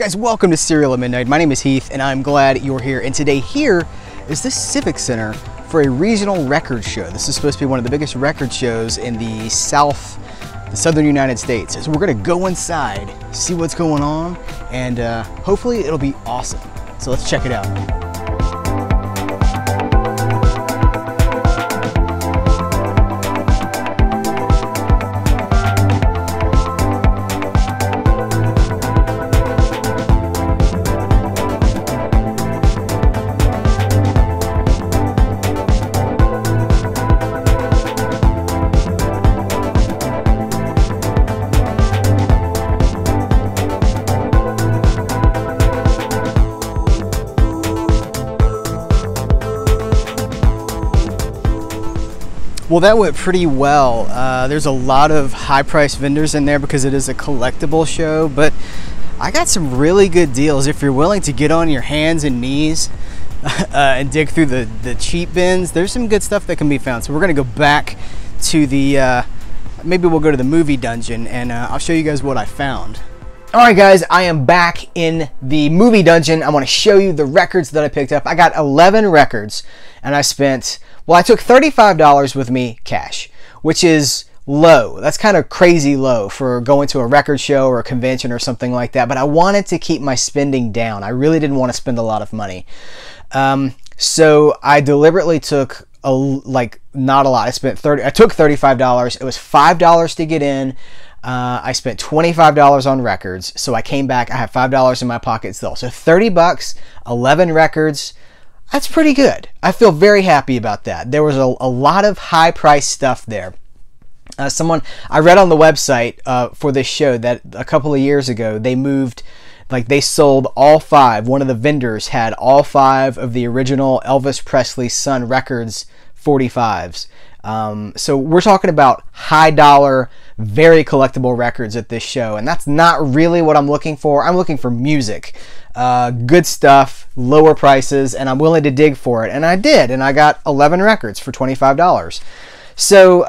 Guys, welcome to Serial at Midnight. My name is Heath and I'm glad you're here. And today here is the Civic Center for a regional record show. This is supposed to be one of the biggest record shows in the southern United States. So we're gonna go inside, see what's going on, and hopefully it'll be awesome. So let's check it out. Well, that went pretty well. There's a lot of high-priced vendors in there because it is a collectible show, but I got some really good deals. If you're willing to get on your hands and knees and dig through the cheap bins, there's some good stuff that can be found. So we're gonna go back to the, maybe we'll go to the movie dungeon and I'll show you guys what I found. Alright guys, I am back in the movie dungeon. I want to show you the records that I picked up. I got 11 records and I spent, well, I took $35 with me cash, which is low. That's kind of crazy low for going to a record show or a convention or something like that, but I wanted to keep my spending down. I really didn't want to spend a lot of money. So I deliberately took not a lot. I took $35. It was $5 to get in. I spent $25 on records, so I came back. I have $5 in my pocket still. So 30 bucks, 11 records. That's pretty good. I feel very happy about that. There was a lot of high-priced stuff there. I read on the website for this show that a couple of years ago they moved, they sold all 5. One of the vendors had all 5 of the original Elvis Presley Sun Records 45s. So we're talking about high dollar, very collectible records at this show, and that's not really what I'm looking for. I'm looking for music, good stuff, lower prices, and I'm willing to dig for it, and I did, and I got 11 records for $25. So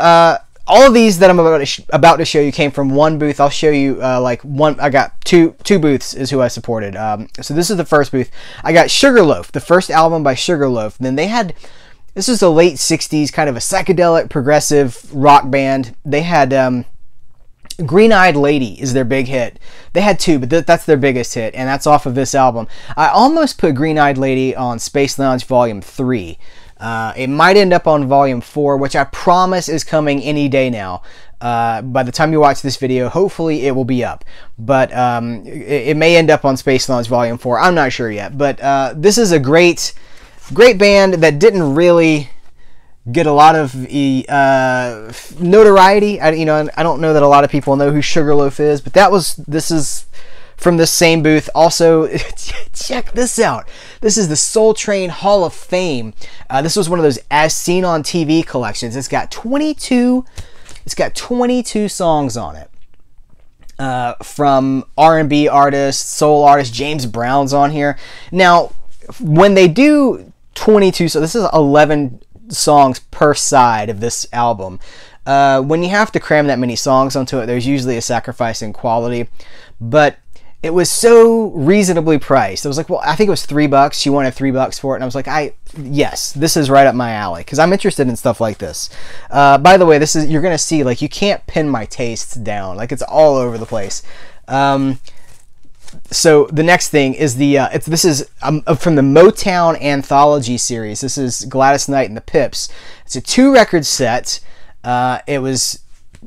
all of these that I'm about to show you came from one booth. I'll show you I got two booths is who I supported. So this is the first booth. I got Sugarloaf, the first album by Sugarloaf. And then they had, this is the late 60s, kind of a psychedelic progressive rock band. They had Green-Eyed Lady is their big hit. They had 2, but that's their biggest hit, and that's off of this album. I almost put Green-Eyed Lady on Space Lounge Volume 3. It might end up on Volume 4, which I promise is coming any day now. By the time you watch this video, hopefully it will be up. But it may end up on Space Lounge Volume 4. I'm not sure yet. But this is a great band that didn't really get a lot of notoriety. I don't know that a lot of people know who Sugarloaf is, but this is from the same booth. Also, check this out. This is the Soul Train Hall of Fame. This was one of those As Seen on TV collections. It's got 22 songs on it. From R&B artists, soul artists. James Brown's on here. Now, when they do 22, so this is 11 songs per side of this album. When you have to cram that many songs onto it, there's usually a sacrifice in quality, but it was so reasonably priced. It was like, well, I think it was $3. She wanted $3 for it, and I was like, yes, this is right up my alley, because I'm interested in stuff like this. By the way, you're gonna see, you can't pin my tastes down. It's all over the place. So the next thing is this is from the Motown Anthology series. This is Gladys Knight and the Pips. It's a 2-record set. It was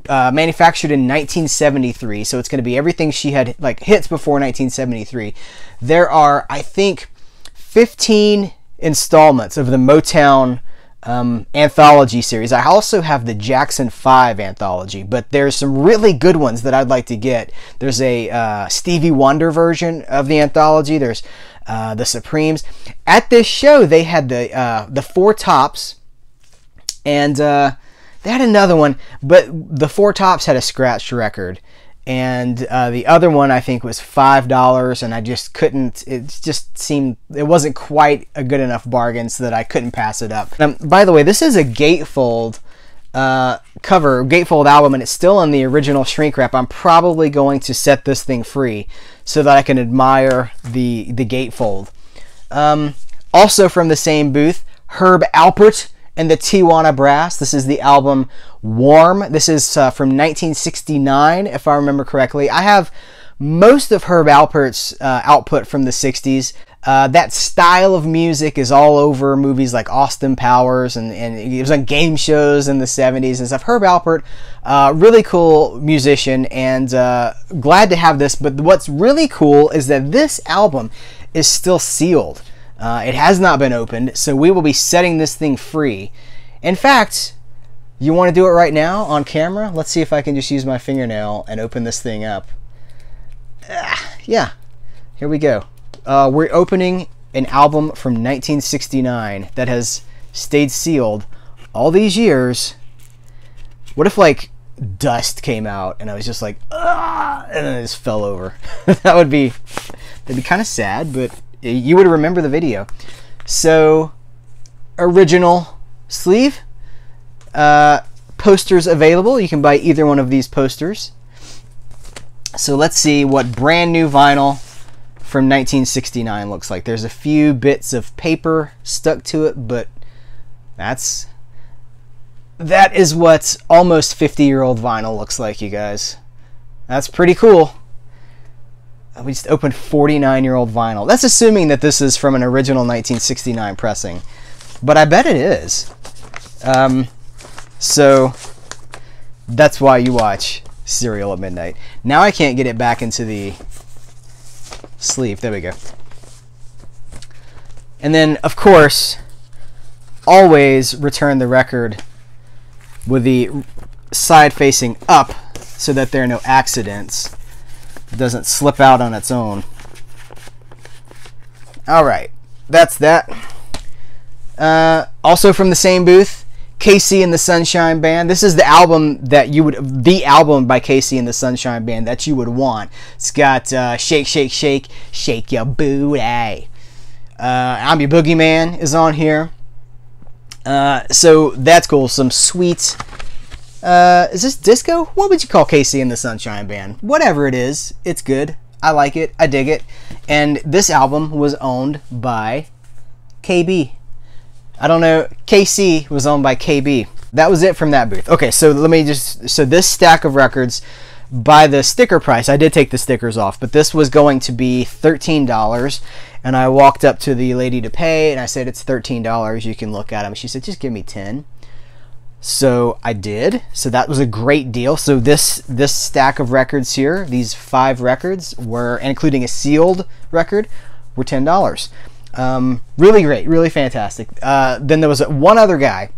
manufactured in 1973, so it's going to be everything she had hits before 1973. There are, I think, 15 installments of the Motown anthology series. I also have the Jackson 5 anthology, but there's some really good ones that I'd like to get. There's a Stevie Wonder version of the anthology. There's the Supremes. At this show, they had the Four Tops, and they had another one, but the Four Tops had a scratched record, and the other one I think was $5, and I just couldn't. It just seemed it wasn't quite a good enough bargain, so that I couldn't pass it up. By the way, this is a gatefold cover, gatefold album, and it's still in the original shrink wrap, I'm probably going to set this thing free so that I can admire the gatefold. Also from the same booth, Herb Alpert and the Tijuana Brass. This is the album Warm. This is from 1969, if I remember correctly. I have most of Herb Alpert's output from the 60s. That style of music is all over movies like Austin Powers, and it was on game shows in the 70s and stuff. Herb Alpert, really cool musician, and glad to have this. But what's really cool is that this album is still sealed. It has not been opened, so we will be setting this thing free. In fact, you want to do it right now on camera? Let's see if I can just use my fingernail and open this thing up. Yeah, here we go. We're opening an album from 1969 that has stayed sealed all these years. What if, like, dust came out and I was just like, ah, and then it just fell over? That'd be kind of sad, but you would remember the video. So, original sleeve. Posters available. You can buy either one of these posters. So let's see what brand new vinyl from 1969 looks like. There's a few bits of paper stuck to it, but that is what almost 50-year-old vinyl looks like, you guys. That's pretty cool. We just opened 49-year-old vinyl. That's assuming that this is from an original 1969 pressing, but I bet it is. So that's why you watch Serial at Midnight. Now I can't get it back into the sleeve. There we go. And then, of course, always return the record with the side facing up so that there are no accidents. It doesn't slip out on its own. Alright, that's that. Also from the same booth, Casey and the Sunshine Band. This is the album that you would, the album by Casey and the Sunshine Band that you would want. It's got Shake, Shake, Shake, Shake Your Booty. I'm Your Boogeyman is on here. So that's cool. Some sweet, is this disco? What would you call Casey and the Sunshine Band? Whatever it is, it's good. I like it. I dig it. And this album was owned by KB. I don't know, KC was owned by KB. That was it from that booth. Okay, so let me just, so this stack of records, by the sticker price, I did take the stickers off, but this was going to be $13, and I walked up to the lady to pay, and I said, it's $13, you can look at them. She said, just give me 10. So I did, so that was a great deal. So this stack of records here, these 5 records, were, including a sealed record, were $10. Really great, really fantastic. Then there was one other guy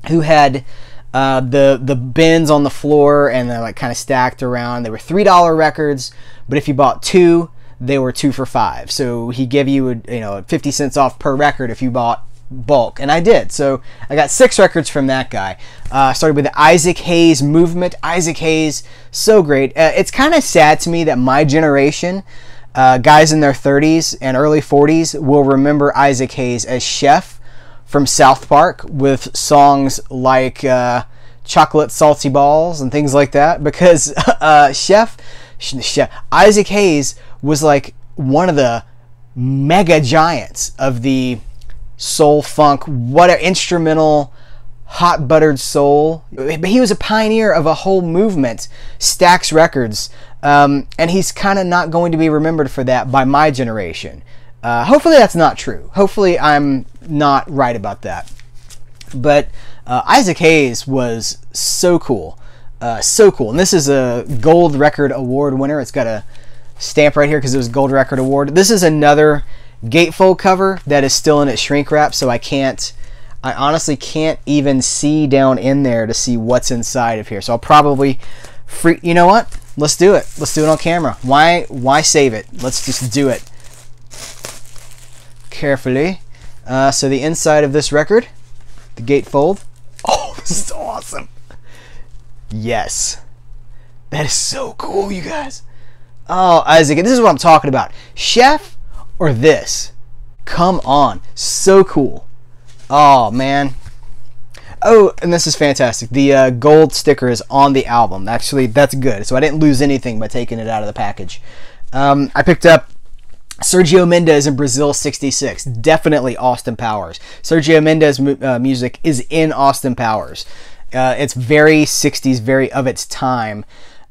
who had the bins on the floor, and they're like kind of stacked around. They were $3 records, but if you bought 2, they were 2 for $5. So he gave you 50 cents off per record if you bought bulk, and I did. So I got 6 records from that guy. Started with the Isaac Hayes Movement. Isaac Hayes, so great. It's kind of sad to me that my generation, guys in their 30s and early 40s, will remember Isaac Hayes as Chef from South Park with songs like Chocolate Salty Balls and things like that, because Chef Isaac Hayes was like one of the mega giants of the soul funk, what an instrumental hot buttered soul. But he was a pioneer of a whole movement, Stax Records. And he's kind of not going to be remembered for that by my generation. Hopefully that's not true. Hopefully I'm not right about that. But Isaac Hayes was so cool. So cool. And this is a Gold Record Award winner. It's got a stamp right here because it was Gold Record Award. This is another gatefold cover that is still in its shrink wrap, so I honestly can't even see down in there to see what's inside of here. So I'll probably you know what? Let's do it. Let's do it on camera. Why save it? Let's just do it. Carefully. So the inside of this record, the gatefold. Oh, this is awesome. Yes. That is so cool, you guys. Oh, Isaac, this is what I'm talking about. Chef or this? Come on. So cool. Oh, man. Oh, and this is fantastic. The gold sticker is on the album. Actually, that's good. So I didn't lose anything by taking it out of the package. I picked up Sergio Mendes in Brazil 66. Definitely Austin Powers. Sergio Mendes music is in Austin Powers. It's very 60s, very of its time.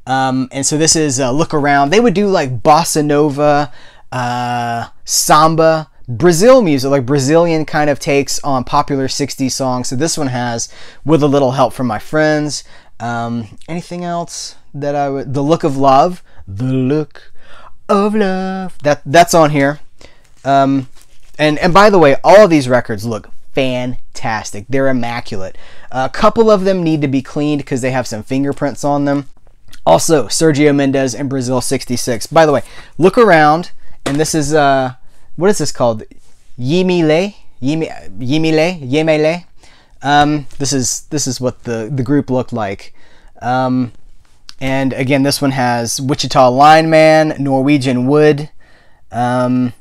And so this is Look Around. They would do like bossa nova, samba, Brazil music, like Brazilian kind of takes on popular 60s songs. So this one has With a Little Help from My Friends. Anything else that I would... The Look of Love. The Look of Love. That's on here. And by the way, all of these records look fantastic. They're immaculate. A couple of them need to be cleaned because they have some fingerprints on them. Also, Sergio Mendes in Brazil 66. By the way, Look Around, and this is what is this called? Yimile. This is what the group looked like. And again, this one has Wichita Lineman, Norwegian Wood, What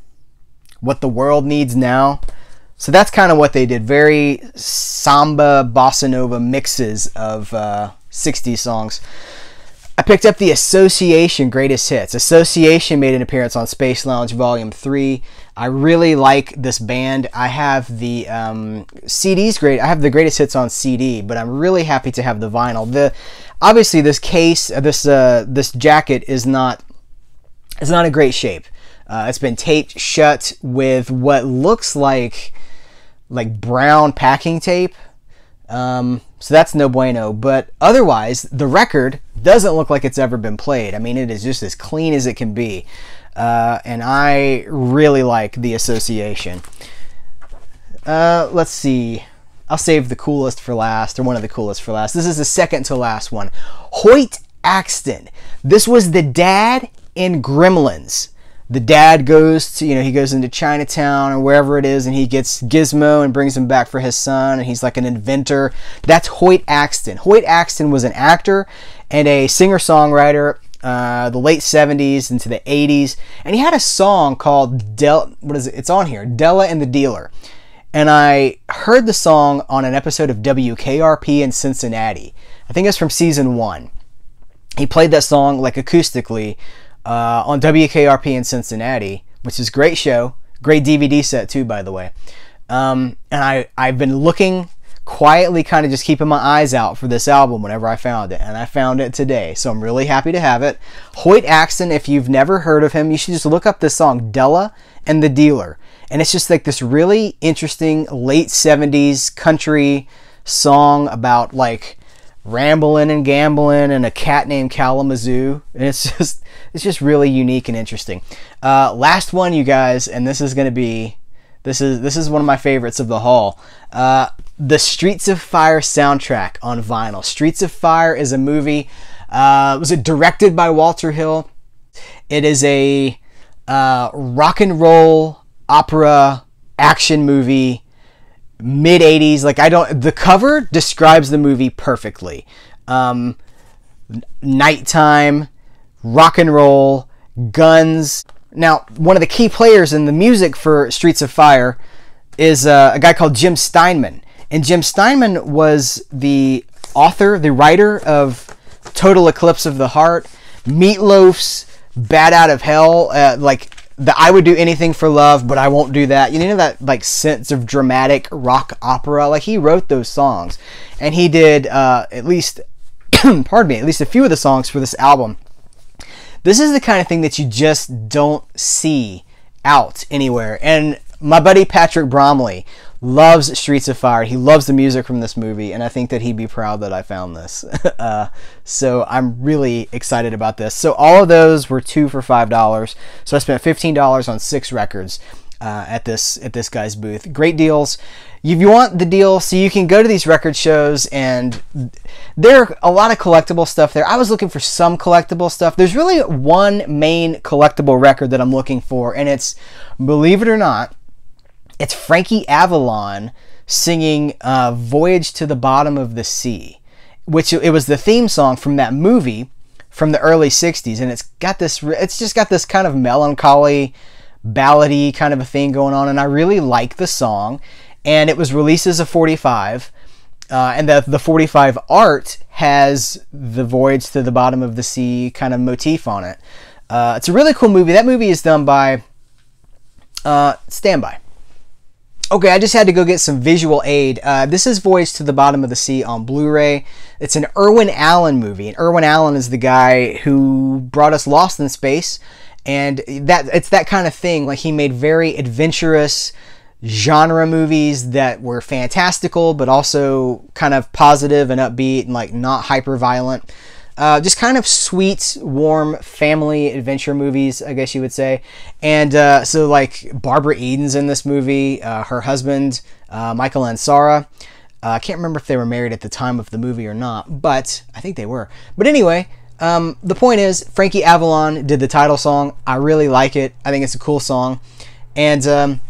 the World Needs Now. So that's kind of what they did. Very samba, bossa nova mixes of 60s songs. I picked up the Association Greatest Hits. Association made an appearance on Space Lounge Volume 3. I really like this band. I have the CDs great. I have the Greatest Hits on CD, but I'm really happy to have the vinyl. Obviously this case, this jacket is not in great shape. It's been taped shut with what looks like brown packing tape. So that's no bueno, but otherwise the record doesn't look like it's ever been played. I mean, it is just as clean as it can be, and I really like the Association. Let's see, I'll save the coolest for last, or one of the coolest for last. This is the second to last one. Hoyt Axton. This was the dad in Gremlins. The dad goes to, he goes into Chinatown or wherever it is, and he gets Gizmo and brings him back for his son, and he's like an inventor. That's Hoyt Axton. Hoyt Axton was an actor and a singer-songwriter, the late 70s into the 80s, and he had a song called it's on here, Della and the Dealer. And I heard the song on an episode of WKRP in Cincinnati. I think it's from season 1. He played that song like acoustically on WKRP in Cincinnati, which is a great show, great DVD set too, by the way. And I've been looking quietly, kind of just keeping my eyes out for this album whenever I found it, and I found it today, so I'm really happy to have it. Hoyt Axton, if you've never heard of him, you should just look up this song, Della and the Dealer, and it's just like this really interesting late 70s country song about like rambling and gambling and a cat named Kalamazoo, and it's just really unique and interesting. Last one, you guys, and this is one of my favorites of the haul. The Streets of Fire soundtrack on vinyl. Streets of Fire is a movie. Was it directed by Walter Hill? It is a rock and roll opera action movie, mid 80s. Like, the cover describes the movie perfectly. Nighttime, rock and roll, guns. Now, one of the key players in the music for Streets of Fire is a guy called Jim Steinman. And Jim Steinman was the author, the writer of Total Eclipse of the Heart, Meatloaf's Bat Out of Hell, like the I Would Do Anything for Love, but I Won't Do That. You know that like sense of dramatic rock opera? Like, he wrote those songs. And he did at least, pardon me, at least a few of the songs for this album. This is the kind of thing that you just don't see out anywhere. And my buddy Patrick Bromley loves Streets of Fire. He loves the music from this movie, and I think that he'd be proud that I found this. So I'm really excited about this. So all of those were 2 for $5. So I spent $15 on 6 records at this guy's booth. Great deals. If you want the deal, so you can go to these record shows, and there are a lot of collectible stuff there. I was looking for some collectible stuff. There's really one main collectible record that I'm looking for, and it's, believe it or not, it's Frankie Avalon singing Voyage to the Bottom of the Sea, which it was the theme song from that movie from the early 60s, and it's just got this kind of melancholy, ballady kind of a thing going on, and I really like the song. And it was released as a 45. And the 45 art has the voyage to the bottom of the sea kind of motif on it. It's a really cool movie. That movie is done by Standby. Okay, I just had to go get some visual aid. This is Voyage to the Bottom of the Sea on Blu-ray. It's an Irwin Allen movie, and Irwin Allen is the guy who brought us Lost in Space, and it's that kind of thing. Like, he made very adventurous genre movies that were fantastical, but also kind of positive and upbeat and like not hyper violent. Just kind of sweet, warm family adventure movies, I guess you would say. And so like Barbara Eden's in this movie, her husband, Michael and Sarah. I can't remember if they were married at the time of the movie or not, but I think they were. But anyway, the point is, Frankie Avalon did the title song. I really like it. I think it's a cool song. And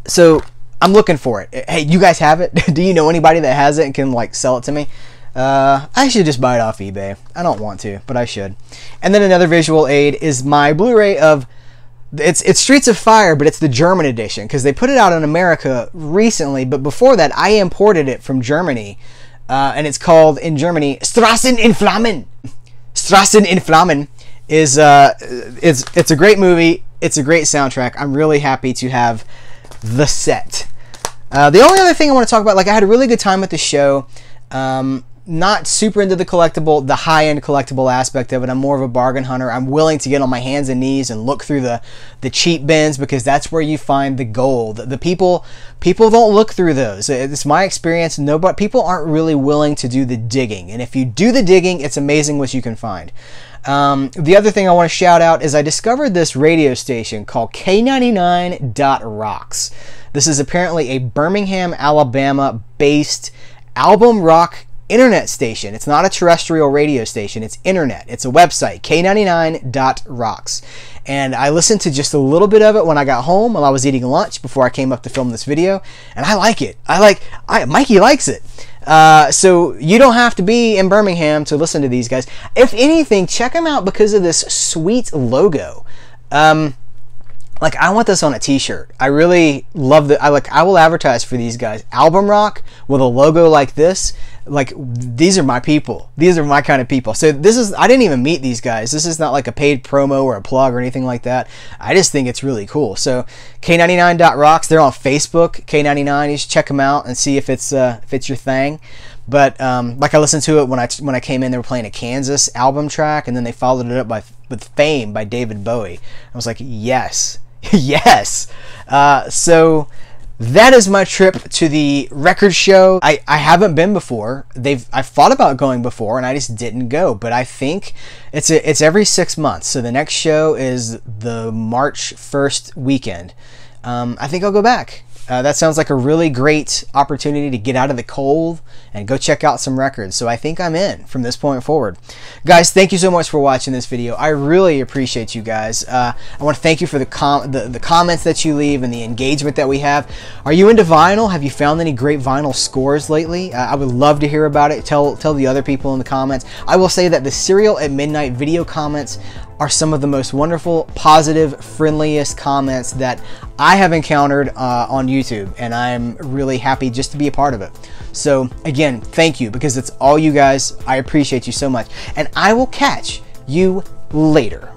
so I'm looking for it. Hey, you guys have it? Do you know anybody that has it and can like sell it to me? I should just buy it off eBay. I don't want to, but I should. And then another visual aid is my Blu-ray of it's Streets of Fire, but it's the German edition because they put it out in America recently. But before that, I imported it from Germany, and it's called in Germany Straßen in Flammen. Straßen in Flammen is it's a great movie. It's a great soundtrack. I'm really happy to have the set. The only other thing I want to talk about, like I had a really good time at the show. Not super into the collectible, the high-end collectible aspect of it. I'm more of a bargain hunter. I'm willing to get on my hands and knees and look through the cheap bins because that's where you find the gold. The people don't look through those. It's my experience. People aren't really willing to do the digging, and if you do the digging, it's amazing what you can find. The other thing I want to shout out is I discovered this radio station called K99.Rocks. This is apparently a Birmingham, Alabama-based album rock internet station. It's not a terrestrial radio station. It's internet. It's a website, K99.Rocks. And I listened to just a little bit of it when I got home while I was eating lunch before I came up to film this video. And I like it. Mikey likes it. So you don't have to be in Birmingham to listen to these guys. If anything, check them out because of this sweet logo. Like, I want this on a t-shirt. I really love I will advertise for these guys. Album rock with a logo like this. Like, these are my people. These are my kind of people. So I didn't even meet these guys. This is not like a paid promo or a plug or anything like that. I just think it's really cool. So K99.Rocks, they're on Facebook, K99. You should check them out and see if it's your thing. But like I listened to it when I came in, they were playing a Kansas album track, and then they followed it up with Fame by David Bowie. I was like, yes. Yes. So that is my trip to the record show. I haven't been before. I've thought about going before, and I just didn't go. But I think it's every 6 months. So the next show is the March 1st weekend. I think I'll go back. That sounds like a really great opportunity to get out of the cold and go check out some records. So I think I'm in from this point forward. Guys, thank you so much for watching this video. I really appreciate you guys. I want to thank you for the comments that you leave and the engagement that we have. Are you into vinyl? Have you found any great vinyl scores lately? I would love to hear about it. Tell the other people in the comments. I will say that the Serial at Midnight video comments are some of the most wonderful, positive, friendliest comments that I have encountered on YouTube, and I'm really happy just to be a part of it. So again, thank you, because it's all you guys. I appreciate you so much, and I will catch you later.